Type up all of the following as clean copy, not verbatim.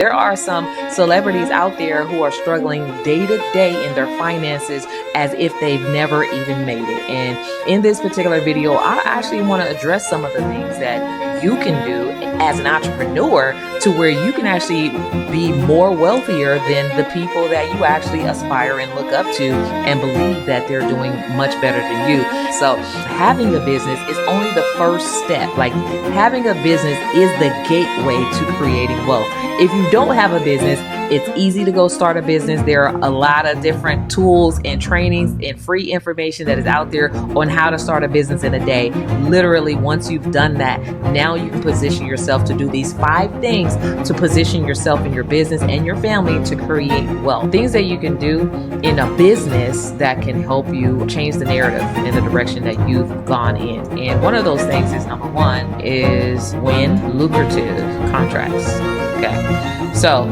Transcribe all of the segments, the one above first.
There are some celebrities out there who are struggling day to day in their finances as if they've never even made it. And in this particular video, I actually want to address some of the things that you can do as an entrepreneur to where you can actually be more wealthier than the people that you actually aspire and look up to and believe that they're doing much better than you. So having a business is only the first step. Like, having a business is the gateway to creating wealth. If you don't have a business, it's easy to go start a business. There are a lot of different tools and trainings and free information that is out there on how to start a business in a day. Literally, once you've done that, now you can position yourself to do these 5 things to position yourself and your business and your family to create wealth. Things that you can do in a business that can help you change the narrative in the direction that you've gone in. And one of those things is, number 1, is win lucrative contracts. Okay. So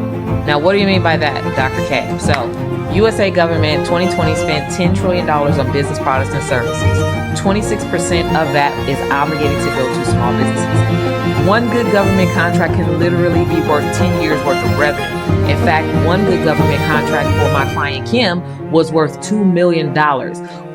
now, what do you mean by that, Dr. K? So, USA government 2020 spent $10 trillion on business products and services. 26% of that is obligated to go to small businesses. One good government contract can literally be worth 10 years worth of revenue. In fact, one good government contract for my client Kim was worth $2 million.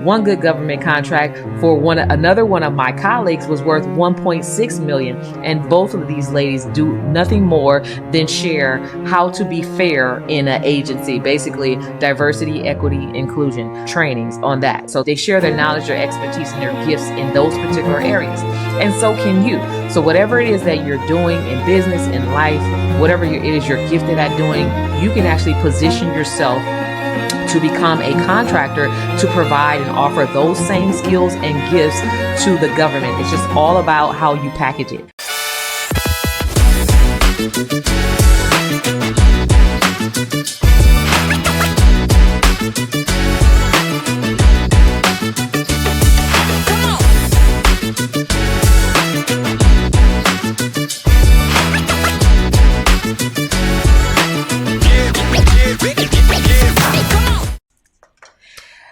One good government contract for another one of my colleagues was worth $1.6 million. And both of these ladies do nothing more than share how to be fair in an agency, basically diversity, equity, inclusion trainings on that. So they share their knowledge, their expertise, and their gifts in those particular areas. And so can you. So whatever it is that you're doing in business, in life, whatever it is you're gifted at doing, you can actually position yourself to become a contractor to provide and offer those same skills and gifts to the government. It's just all about how you package it.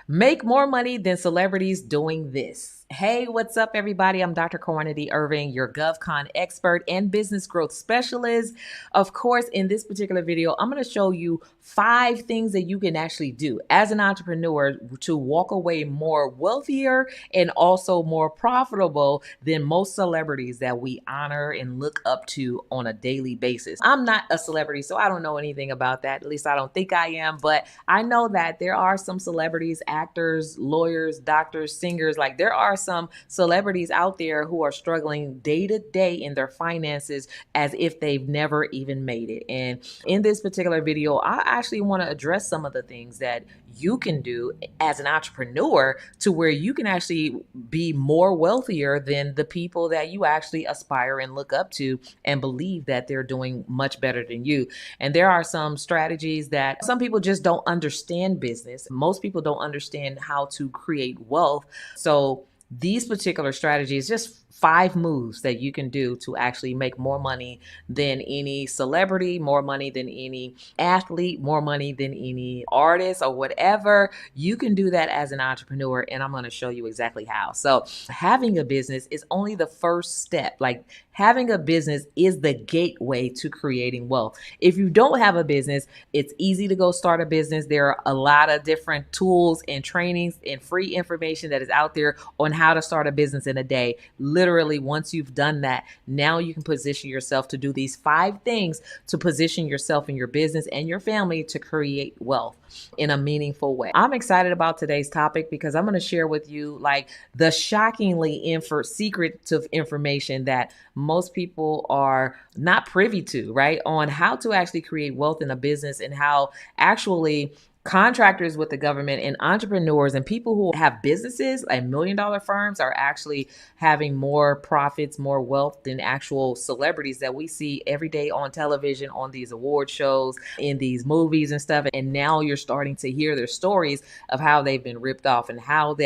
Make more money than celebrities doing this. Hey, what's up, everybody? I'm Dr. Karwanna D, your GovCon expert and business growth specialist. Of course, in this particular video, I'm going to show you 5 things that you can actually do as an entrepreneur to walk away more wealthier and also more profitable than most celebrities that we honor and look up to on a daily basis. I'm not a celebrity, so I don't know anything about that. At least I don't think I am, but I know that there are some celebrities, actors, lawyers, doctors, singers. Like, there are some celebrities out there who are struggling day to day in their finances as if they've never even made it. And in this particular video, I actually want to address some of the things that you can do as an entrepreneur to where you can actually be more wealthier than the people that you actually aspire and look up to and believe that they're doing much better than you. And there are some strategies that some people just don't understand business. Most people don't understand how to create wealth. So these particular strategies, just 5 moves that you can do to actually make more money than any celebrity, more money than any athlete, more money than any artist or whatever. You can do that as an entrepreneur, and I'm going to show you exactly how. So having a business is only the first step. Like, having a business is the gateway to creating wealth. If you don't have a business, it's easy to go start a business. There are a lot of different tools and trainings and free information that is out there on how to start a business in a day. Literally, once you've done that, now you can position yourself to do these 5 things to position yourself and your business and your family to create wealth in a meaningful way. I'm excited about today's topic because I'm going to share with you like the shockingly secretive information that most people are not privy to, right? On how to actually create wealth in a business and how actually contractors with the government and entrepreneurs and people who have businesses and $1 million firms are actually having more profits, more wealth than actual celebrities that we see every day on television, on these award shows, in these movies and stuff. And now you're starting to hear their stories of how they've been ripped off and how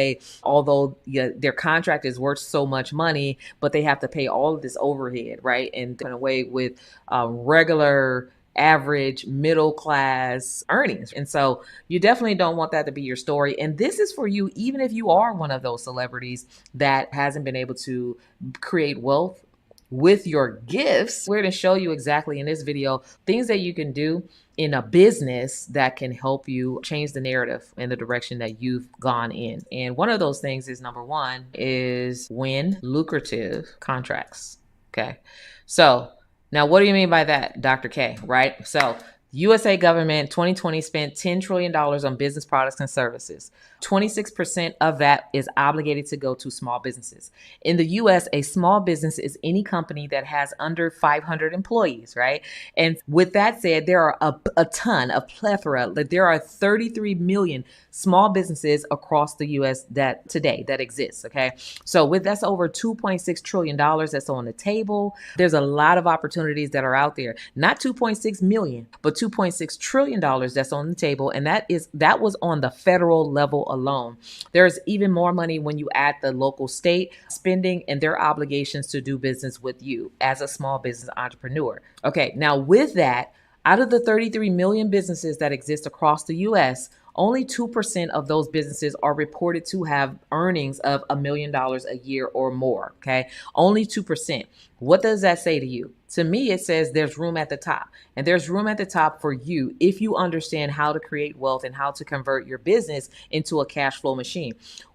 although their contract is worth so much money, but they have to pay all of this overhead, right? And in a way with regular average middle class earnings. And so you definitely don't want that to be your story. And this is for you, even if you are one of those celebrities that hasn't been able to create wealth with your gifts, we're going to show you exactly in this video things that you can do in a business that can help you change the narrative in the direction that you've gone in. And one of those things is, number one, is win lucrative contracts. Okay. So now what do you mean by that, Dr. K, right? So USA government 2020 spent $10 trillion on business products and services. 26% of that is obligated to go to small businesses. In the US, a small business is any company that has under 500 employees, right? And with that said, there are a ton, a plethora, like there are 33 million small businesses across the US that today that exists, okay? So with that's over $2.6 trillion that's on the table. There's a lot of opportunities that are out there. Not 2.6 million, but $2.6 trillion that's on the table. And that was on the federal level alone. There's even more money when you add the local state spending and their obligations to do business with you as a small business entrepreneur. Okay, now with that, out of the 33 million businesses that exist across the US, only 2% of those businesses are reported to have earnings of $1 million a year or more. Okay. Only 2%. What does that say to you? To me, it says there's room at the top, and there's room at the top for you if you understand how to create wealth and how to convert your business into a cash flow machine.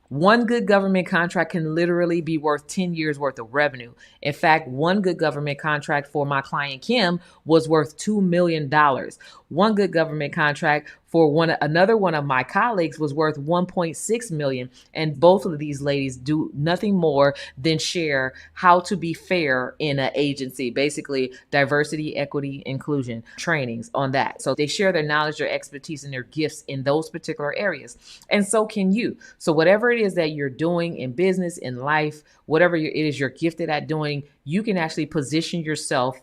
One good government contract can literally be worth 10 years worth of revenue. In fact, one good government contract for my client Kim was worth $2 million. One good government contract for another one of my colleagues was worth 1.6 million. And both of these ladies do nothing more than share how to be fair in an agency, basically diversity, equity, inclusion trainings on that. So they share their knowledge, their expertise, and their gifts in those particular areas. And so can you. So whatever it is that you're doing in business, in life, whatever it is you're gifted at doing, you can actually position yourself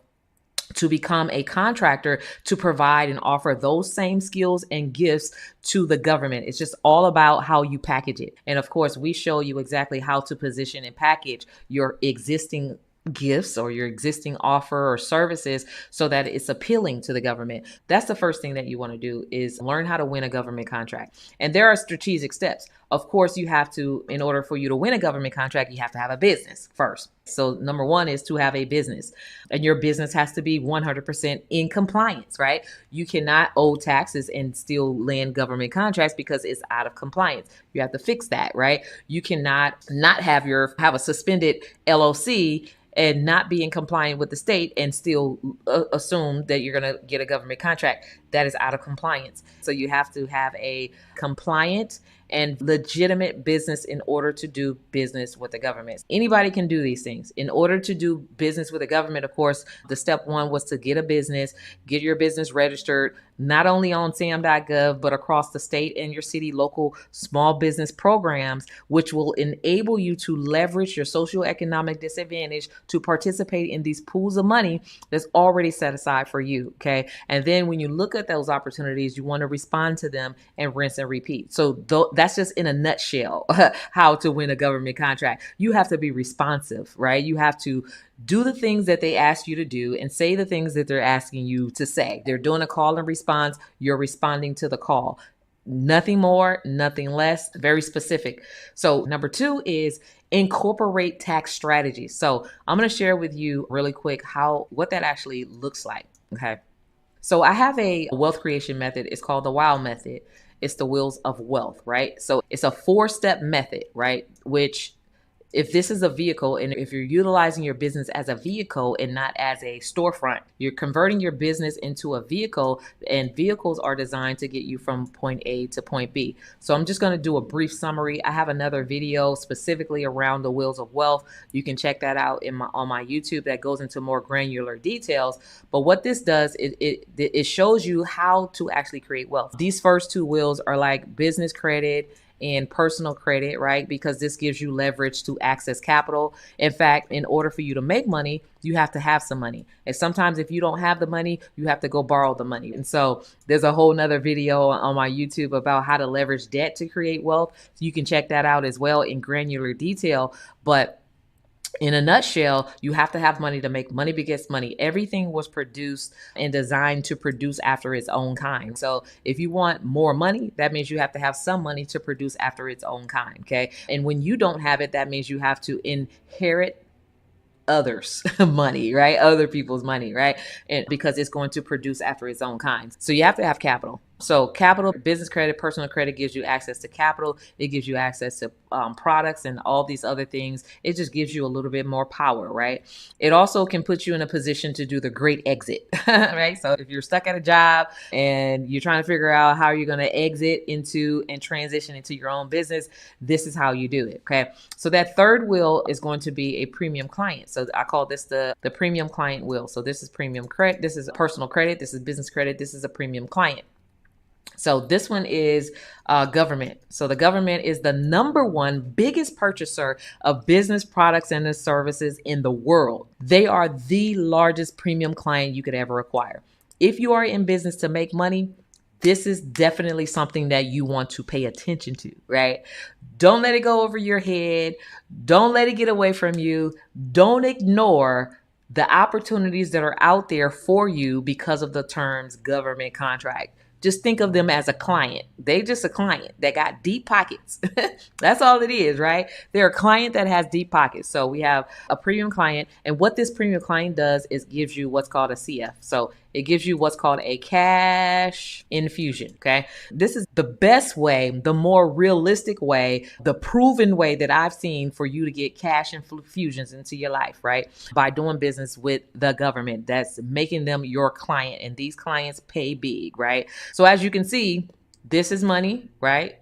to become a contractor to provide and offer those same skills and gifts to the government. It's just all about how you package it. And of course, we show you exactly how to position and package your existing gifts or your existing offer or services so that it's appealing to the government. That's the first thing that you want to do, is learn how to win a government contract. And there are strategic steps. Of course, you have to, in order for you to win a government contract, you have to have a business first. So number one is to have a business, and your business has to be 100% in compliance, right? You cannot owe taxes and still land government contracts because it's out of compliance. You have to fix that, right? You cannot not have a suspended LLC and not be in compliance with the state and still assume that you're going to get a government contract. That is out of compliance. So you have to have a compliant and legitimate business in order to do business with the government. Anybody can do these things. In order to do business with the government, of course, the step one was to get a business, get your business registered, not only on sam.gov, but across the state and your city local small business programs, which will enable you to leverage your socioeconomic disadvantage to participate in these pools of money that's already set aside for you. Okay. And then when you look at those opportunities, you want to respond to them and rinse and repeat. So that's just in a nutshell how to win a government contract. You have to be responsive, right? You have to do the things that they ask you to do and say the things that they're asking you to say. They're doing a call and response. You're responding to the call. Nothing more, nothing less, very specific. So number two is incorporate tax strategies. So I'm going to share with you really quick what that actually looks like. Okay. So I have a wealth creation method. It's called the WOW method. It's the wheels of wealth, right? So it's a 4-step method, right? Which, if this is a vehicle, and if you're utilizing your business as a vehicle and not as a storefront, you're converting your business into a vehicle, and vehicles are designed to get you from point A to point B. So I'm just going to do a brief summary. I have another video specifically around the wheels of wealth. You can check that out on my YouTube that goes into more granular details. But what this does, it shows you how to actually create wealth. These first two wheels are like business credit and personal credit, right? Because this gives you leverage to access capital. In fact, in order for you to make money, you have to have some money. And sometimes if you don't have the money, you have to go borrow the money. And so there's a whole nother video on my YouTube about how to leverage debt to create wealth. So you can check that out as well in granular detail. But in a nutshell, you have to have money to make money begets money. Everything was produced and designed to produce after its own kind. So if you want more money, that means you have to have some money to produce after its own kind. Okay. And when you don't have it, that means you have to inherit others money, right? Other people's money, right? And because it's going to produce after its own kind. So you have to have capital. So capital, business credit, personal credit gives you access to capital. It gives you access to products and all these other things. It just gives you a little bit more power, right? It also can put you in a position to do the great exit, right? So if you're stuck at a job and you're trying to figure out how you're going to exit into and transition into your own business, this is how you do it, okay? So that third wheel is going to be a premium client. So I call this the premium client wheel. So this is premium credit, this is personal credit, this is business credit, this is a premium client. So this one is government. So the government is the number one biggest purchaser of business products and services in the world. They are the largest premium client you could ever acquire. If you are in business to make money, this is definitely something that you want to pay attention to, right? Don't let it go over your head. Don't let it get away from you. Don't ignore the opportunities that are out there for you because of the terms government contract. Just think of them as a client. They just a client that got deep pockets. That's all it is, right? They're a client that has deep pockets. So we have a premium client. And what this premium client does is gives you what's called a CF. So it gives you what's called a cash infusion, okay? This is the best way, the more realistic way, the proven way that I've seen for you to get cash infusions into your life, right? By doing business with the government that's making them your client. And these clients pay big, right? So as you can see, this is money, right?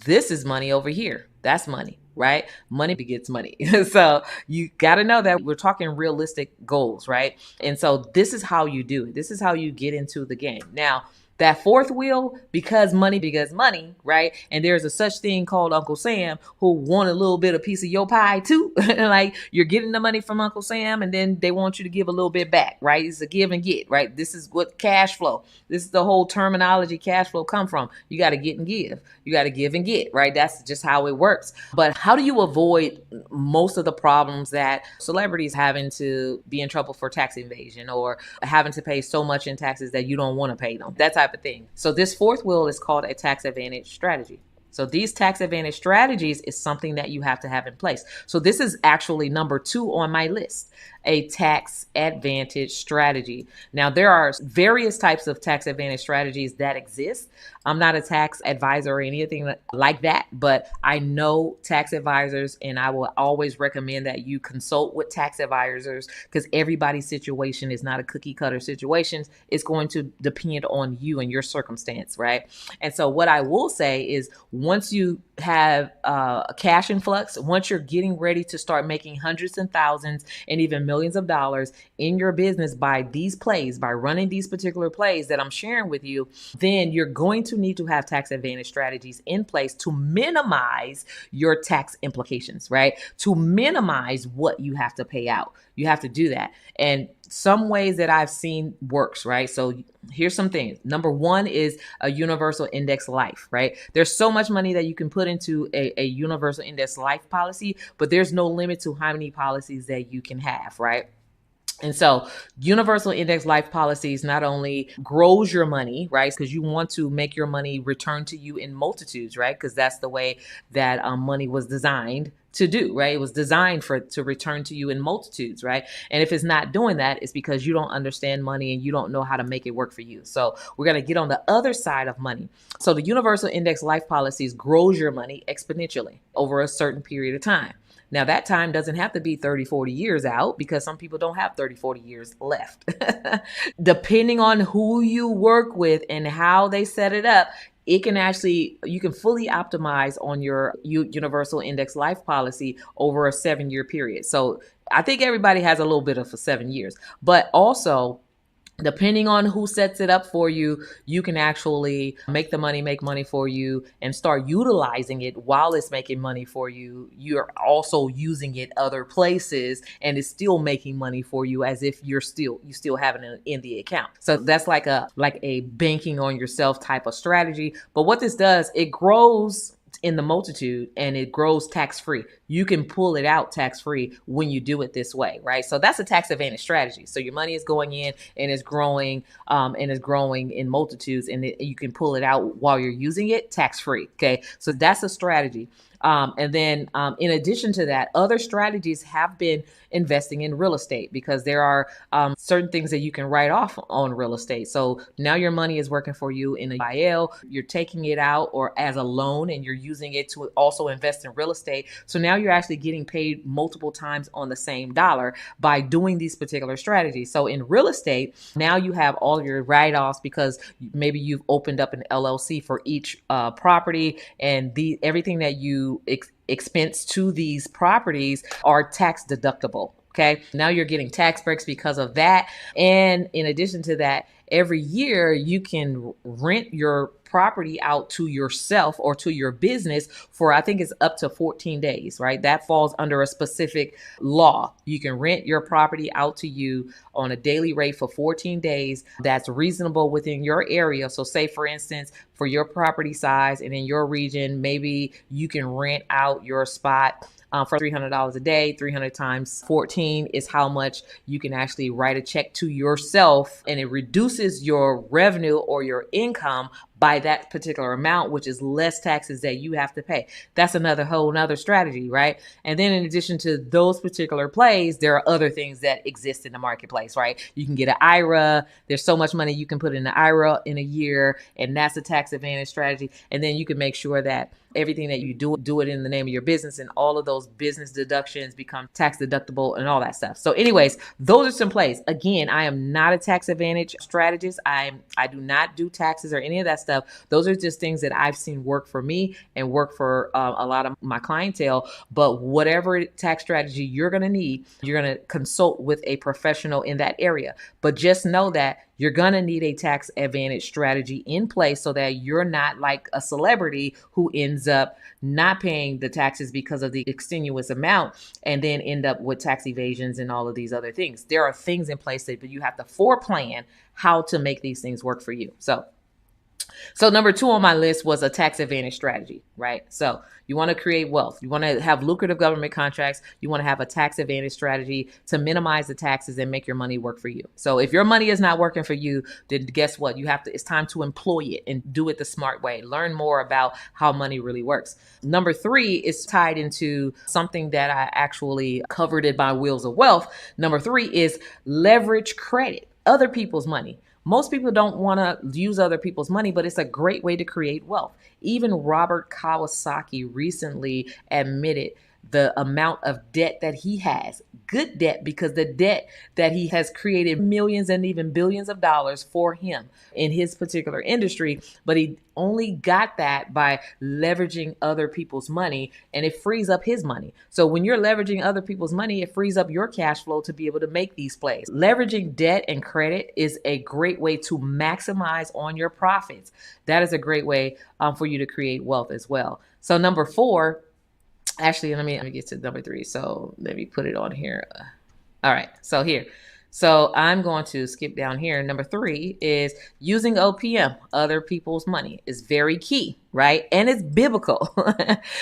This is money over here. That's money, right? Money begets money. So you got to know that we're talking realistic goals, right? And so this is how you do it. This is how you get into the game. Now, that fourth wheel, because money begets money, right? And there's a such thing called Uncle Sam who want a little bit of piece of your pie too. Like you're getting the money from Uncle Sam and then they want you to give a little bit back, right? It's a give and get, right? This is what cash flow, this is the whole terminology cash flow come from. You got to get and give. You got to give and get, right? That's just how it works. But how do you avoid most of the problems that celebrities having to be in trouble for tax evasion or having to pay so much in taxes that you don't want to pay them? That type of thing. So this fourth wheel is called a tax advantage strategy. So these tax advantage strategies is something that you have to have in place. So this is actually number 2 on my list, a tax advantage strategy. Now there are various types of tax advantage strategies that exist. I'm not a tax advisor or anything like that, but I know tax advisors and I will always recommend that you consult with tax advisors because everybody's situation is not a cookie cutter situation. It's going to depend on you and your circumstance, right? And so what I will say is once you have a cash influx, once you're getting ready to start making hundreds and thousands and even millions of dollars in your business by these plays, by running these particular plays that I'm sharing with you, then you're going to need to have tax advantage strategies in place to minimize your tax implications, right? To minimize what you have to pay out. You have to do that. And some ways that I've seen works, right? So here's some things. Number 1 is a universal index life, right? There's so much money that you can put into a universal index life policy, but there's no limit to how many policies that you can have, right? And so universal index life policies not only grows your money, right? Because you want to make your money return to you in multitudes, right? Because that's the way that money was designed to do, right? It was designed to return to you in multitudes, right? And if it's not doing that, it's because you don't understand money and you don't know how to make it work for you. So we're going to get on the other side of money. So the universal index life policies grows your money exponentially over a certain period of time. Now that time doesn't have to be 30, 40 years out because some people don't have 30, 40 years left. Depending on who you work with and how they set it up, it can actually, you can fully optimize on your universal index life policy over a 7-year period. So I think everybody has a little bit of 7 years, but also depending on who sets it up for you, you can actually make money for you and start utilizing it while it's making money for you. You're also using it other places and it's still making money for you as if you still have it in the account. So that's like a banking on yourself type of strategy. But what this does, it grows in the multitude and it grows tax-free. You can pull it out tax-free when you do it this way, right? So that's a tax advantage strategy. So your money is going in and it's growing in multitudes and you can pull it out while you're using it tax-free. Okay. So that's a strategy. And then in addition to that, other strategies have been investing in real estate, because there are certain things that you can write off on real estate. So now your money is working for you in a IL, you're taking it out or as a loan, and you're using it to also invest in real estate. So now you're actually getting paid multiple times on the same dollar by doing these particular strategies. So in real estate, now you have all your write-offs because maybe you've opened up an LLC for each property, and everything that you expense to these properties are tax deductible. Okay. Now you're getting tax breaks because of that. And in addition to that, every year you can rent your property out to yourself or to your business for, I think it's up to 14 days, right? That falls under a specific law. You can rent your property out to you on a daily rate for 14 days. That's reasonable within your area. So say, for instance, for your property size and in your region, maybe you can rent out your spot for $300 a day. 300 times 14 is how much you can actually write a check to yourself, and it reduces your revenue or your income by that particular amount, which is less taxes that you have to pay. That's another whole nother strategy, right? And then in addition to those particular plays, there are other things that exist in the marketplace, right? You can get an IRA. There's so much money you can put in the IRA in a year, and that's a tax advantage strategy. And then you can make sure that everything that you do it in the name of your business, and all of those business deductions become tax deductible and all that stuff. So anyways, those are some plays. Again, I am not a tax advantage strategist. I do not do taxes or any of that stuff. Those are just things that I've seen work for me and work for a lot of my clientele. But whatever tax strategy you're going to need, you're going to consult with a professional in that area. But just know that you're going to need a tax advantage strategy in place so that you're not like a celebrity who ends up not paying the taxes because of the extenuous amount and then end up with tax evasions and all of these other things. There are things in place that you have to foreplan how to make these things work for you. So number 2 on my list was a tax advantage strategy, right? So you want to create wealth. You want to have lucrative government contracts. You want to have a tax advantage strategy to minimize the taxes and make your money work for you. So if your money is not working for you, then guess what? It's time to employ it and do it the smart way. Learn more about how money really works. Number 3 is tied into something that I actually covered in my Wheels of Wealth. Number 3 is leverage credit, other people's money. Most people don't want to use other people's money, but it's a great way to create wealth. Even Robert Kiyosaki recently admitted the amount of debt that he has. Good debt, because the debt that he has created millions and even billions of dollars for him in his particular industry, but he only got that by leveraging other people's money, and it frees up his money. So when you're leveraging other people's money, it frees up your cash flow to be able to make these plays. Leveraging debt and credit is a great way to maximize on your profits. That is a great way for you to create wealth as well. So number 4, actually, let me get to number 3. So let me put it on here. All right. So here. So I'm going to skip down here. Number 3 is using OPM, other people's money, is very key, right? And it's biblical.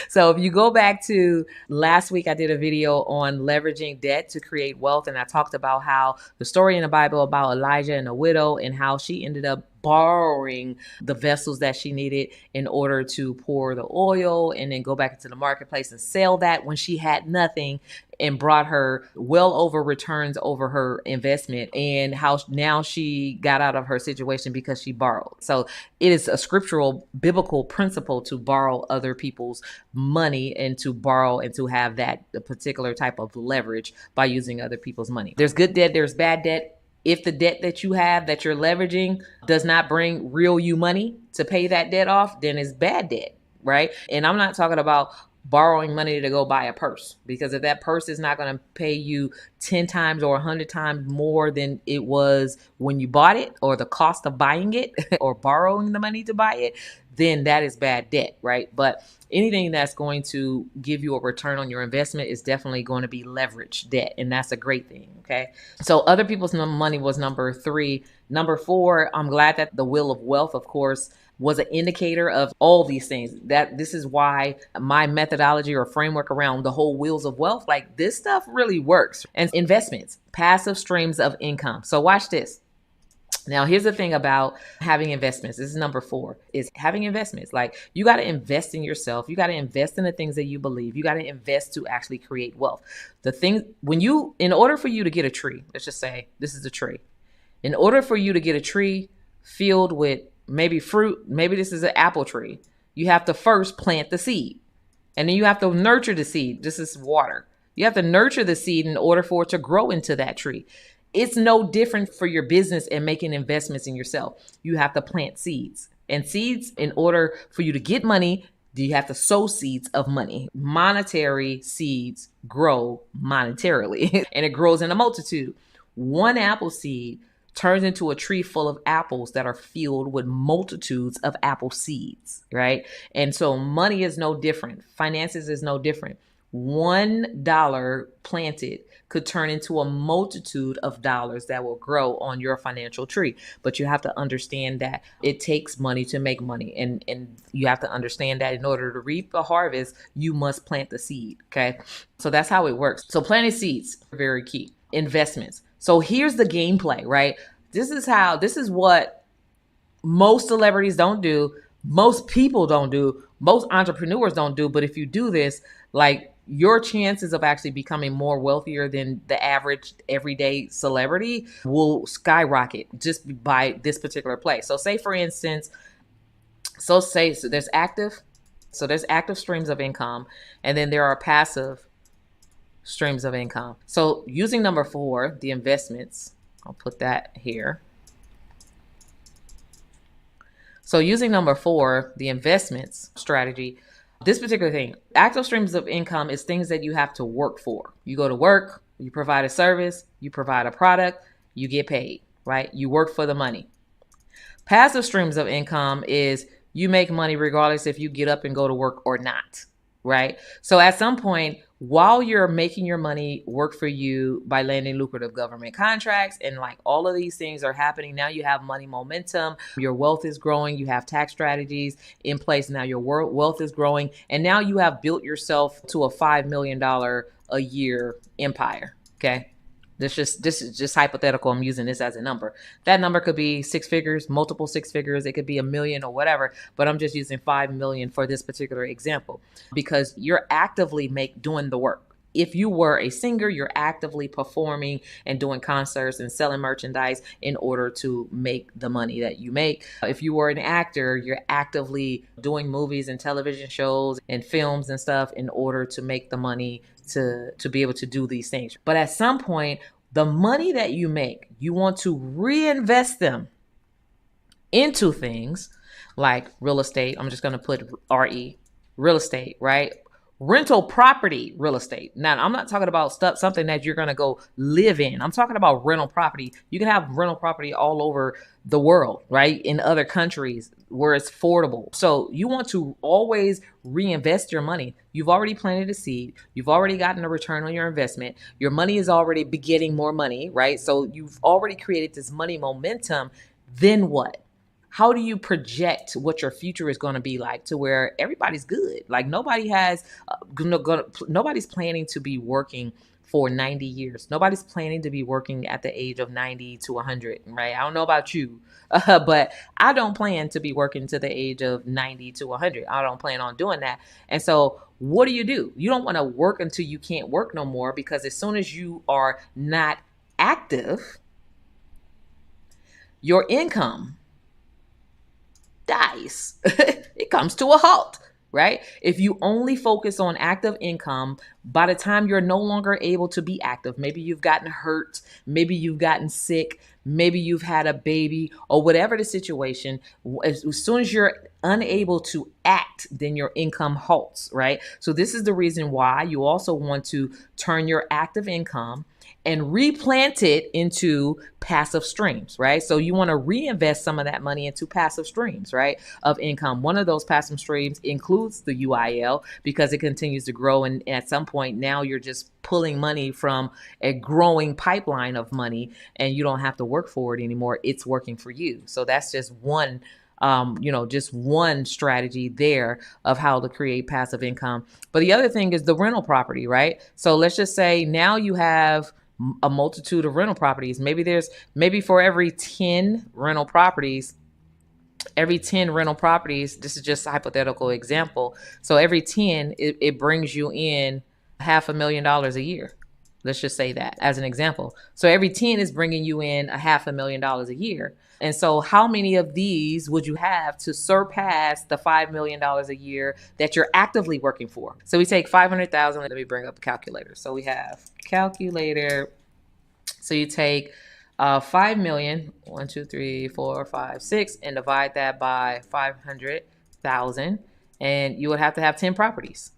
So if you go back to last week, I did a video on leveraging debt to create wealth. And I talked about how the story in the Bible about Elijah and a widow and how she ended up borrowing the vessels that she needed in order to pour the oil and then go back into the marketplace and sell that when she had nothing, and brought her well over returns over her investment, and how now she got out of her situation because she borrowed. So it is a scriptural biblical principle to borrow other people's money and to borrow and to have that particular type of leverage by using other people's money. There's good debt, there's bad debt. If the debt that you have that you're leveraging does not bring real you money to pay that debt off, then it's bad debt, right? And I'm not talking about borrowing money to go buy a purse, because if that purse is not going to pay you 10 times or 100 times more than it was when you bought it, or the cost of buying it or borrowing the money to buy it, then that is bad debt, right? But anything that's going to give you a return on your investment is definitely going to be leveraged debt. And that's a great thing. Okay. So other people's money was number 3. Number 4, I'm glad that the Wheel of Wealth, of course, was an indicator of all these things. That this is why my methodology or framework around the whole Wheels of Wealth, like this stuff really works. And investments, passive streams of income. So watch this. Now, here's the thing about having investments. This is number 4, is having investments. Like, you got to invest in yourself. You got to invest in the things that you believe. You got to invest to actually create wealth. The thing, in order for you to get a tree, let's just say this is a tree. In order for you to get a tree filled with maybe fruit, maybe this is an apple tree, you have to first plant the seed. And then you have to nurture the seed. This is water. You have to nurture the seed in order for it to grow into that tree. It's no different for your business and making investments in yourself. You have to plant seeds. And seeds, in order for you to get money, you have to sow seeds of money. Monetary seeds grow monetarily, and it grows in a multitude. One apple seed turns into a tree full of apples that are filled with multitudes of apple seeds, right? And so money is no different. Finances is no different. $1 planted could turn into a multitude of dollars that will grow on your financial tree. But you have to understand that it takes money to make money. And you have to understand that in order to reap a harvest, you must plant the seed. Okay. So that's how it works. So planting seeds are very key. Investments. So here's the gameplay, right? This is what most celebrities don't do. Most people don't do. Most entrepreneurs don't do. But if you do this, like, your chances of actually becoming more wealthier than the average everyday celebrity will skyrocket just by this particular play. So say, for instance, so there's active streams of income, and then there are passive streams of income. So using number 4, the investments, I'll put that here. So using number 4, the investments strategy, this particular thing, active streams of income is things that you have to work for. You go to work, you provide a service, you provide a product, you get paid, right? You work for the money. Passive streams of income is you make money regardless if you get up and go to work or not, right? So at some point, while you're making your money work for you by landing lucrative government contracts and like all of these things are happening, now you have money momentum, your wealth is growing, you have tax strategies in place, now your wealth is growing, and now you have built yourself to a $5 million a year empire, okay? This is just hypothetical. I'm using this as a number. That number could be 6 figures, multiple 6 figures. It could be $1 million or whatever, but I'm just using 5 million for this particular example because you're actively doing the work. If you were a singer, you're actively performing and doing concerts and selling merchandise in order to make the money that you make. If you were an actor, you're actively doing movies and television shows and films and stuff in order to make the money to be able to do these things. But at some point, the money that you make, you want to reinvest them into things like real estate. I'm just going to put RE, real estate, right? Rental property, real estate. Now, I'm not talking about something that you're going to go live in. I'm talking about rental property. You can have rental property all over the world, right? In other countries where it's affordable. So you want to always reinvest your money. You've already planted a seed. You've already gotten a return on your investment. Your money is already getting more money, right? So you've already created this money momentum. Then what? How do you project what your future is going to be like to where everybody's good? Like nobody's planning to be working for 90 years. Nobody's planning to be working at the age of 90 to 100, right? I don't know about you, but I don't plan to be working to the age of 90 to 100. I don't plan on doing that. And so what do? You don't want to work until you can't work no more, because as soon as you are not active, your income dies. It comes to a halt, right? If you only focus on active income, by the time you're no longer able to be active, maybe you've gotten hurt, maybe you've gotten sick, maybe you've had a baby, or whatever the situation, as soon as you're unable to act, then your income halts, right? So this is the reason why you also want to turn your active income and replant it into passive streams, right? So you want to reinvest some of that money into passive streams, right, of income. One of those passive streams includes the UIL, because it continues to grow. And at some point now you're just pulling money from a growing pipeline of money, and you don't have to work for it anymore. It's working for you. So that's just one just one strategy there of how to create passive income. But the other thing is the rental property, right? So let's just say now you have a multitude of rental properties. Maybe for every 10 rental properties, this is just a hypothetical example. So every 10, it brings you in $500,000 a year. Let's just say that as an example. So every 10 is bringing you in $500,000 a year. And so how many of these would you have to surpass the $5 million a year that you're actively working for? So we take 500,000. Let me bring up a calculator. So we have calculator. So you take 5 million, 1, 2, 3, 4, 5, 6, and divide that by 500,000. And you would have to have 10 properties.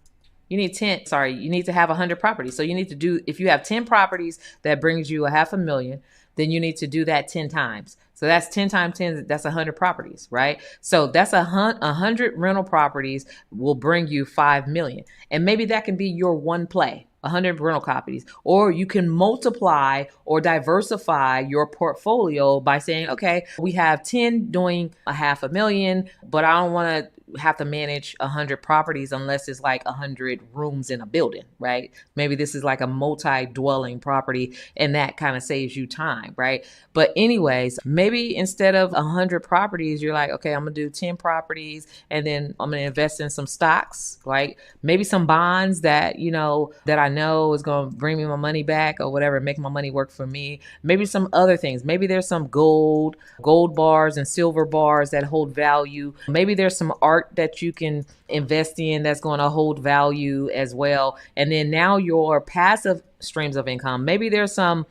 You need to have 100 properties. So you need to do, if you have 10 properties that brings you $500,000, then you need to do that 10 times. So that's 10 times 10, that's 100 properties, right? So that's 100 rental properties will bring you 5 million. And maybe that can be your one play. 100 rental properties, or you can multiply or diversify your portfolio by saying, okay, we have 10 doing $500,000, but I don't want to have to manage 100 properties unless it's like 100 rooms in a building, right? Maybe this is like a multi-dwelling property, and that kind of saves you time, right? But anyways, maybe instead of 100 properties, you're like, okay, I'm gonna do 10 properties, and then I'm gonna invest in some stocks, like maybe some bonds that I know is gonna bring me my money back or whatever, make my money work for me. Maybe some other things. Maybe there's some gold bars and silver bars that hold value. Maybe there's some art that you can invest in that's going to hold value as well. And then now your passive streams of income. Maybe there's a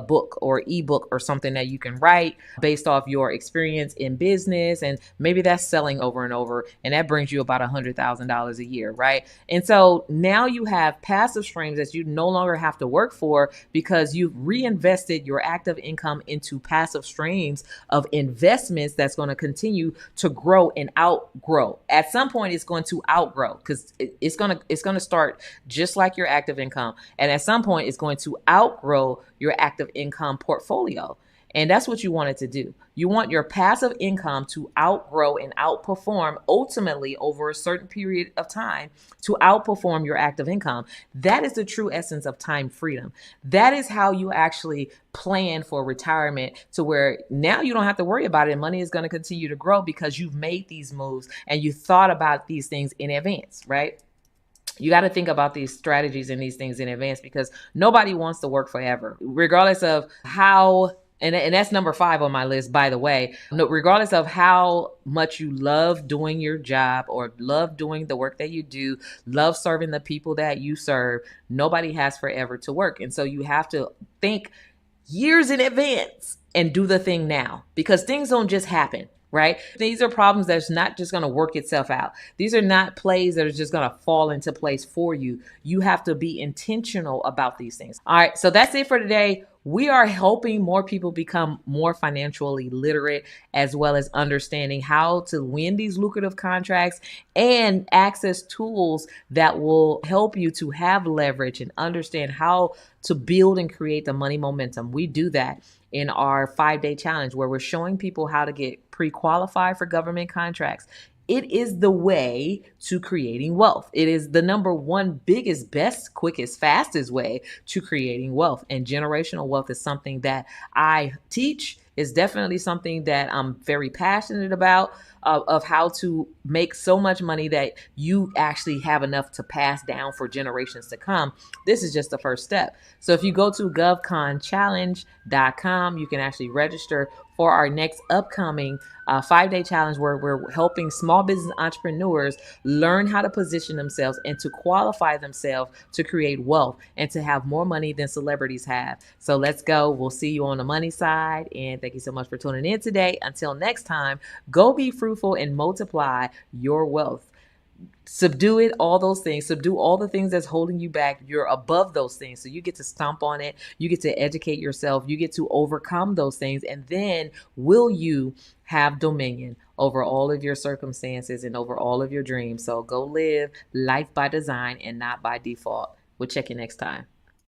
book or ebook or something that you can write based off your experience in business, and maybe that's selling over and over, and that brings you about $100,000 a year, right? And so now you have passive streams that you no longer have to work for because you've reinvested your active income into passive streams of investments that's going to continue to grow and outgrow. At some point, it's going to outgrow because it's going to start just like your active income, and at some point, it's going to outgrow your active income portfolio. And that's what you want it to do. You want your passive income to outgrow and outperform ultimately over a certain period of time to outperform your active income. That is the true essence of time freedom. That is how you actually plan for retirement, to where now you don't have to worry about it. Money is going to continue to grow because you've made these moves and you thought about these things in advance, right? You got to think about these strategies and these things in advance, because nobody wants to work forever, regardless of how, and that's number 5 on my list, by the way. Regardless of how much you love doing your job or love doing the work that you do, love serving the people that you serve, nobody has forever to work. And so you have to think years in advance and do the thing now, because things don't just happen. Right? These are problems that's not just going to work itself out. These are not plays that are just going to fall into place for you. You have to be intentional about these things. All right. So that's it for today. We are helping more people become more financially literate, as well as understanding how to win these lucrative contracts and access tools that will help you to have leverage and understand how to build and create the money momentum. We do that in our 5-day challenge, where we're showing people how to get pre-qualified for government contracts. It is the way to creating wealth. It is the number one biggest, best, quickest, fastest way to creating wealth. And generational wealth is something that I teach. Is definitely something that I'm very passionate about, of how to make so much money that you actually have enough to pass down for generations to come. This is just the first step. So if you go to govconchallenge.com, you can actually register for our next upcoming 5-day challenge, where we're helping small business entrepreneurs learn how to position themselves and to qualify themselves to create wealth and to have more money than celebrities have. So let's go. We'll see you on the money side. And thank you so much for tuning in today. Until next time, go be fruitful and multiply your wealth. Subdue it, all those things. Subdue all the things that's holding you back. You're above those things. So you get to stomp on it. You get to educate yourself. You get to overcome those things. And then will you have dominion over all of your circumstances and over all of your dreams. So go live life by design and not by default. We'll check you next time.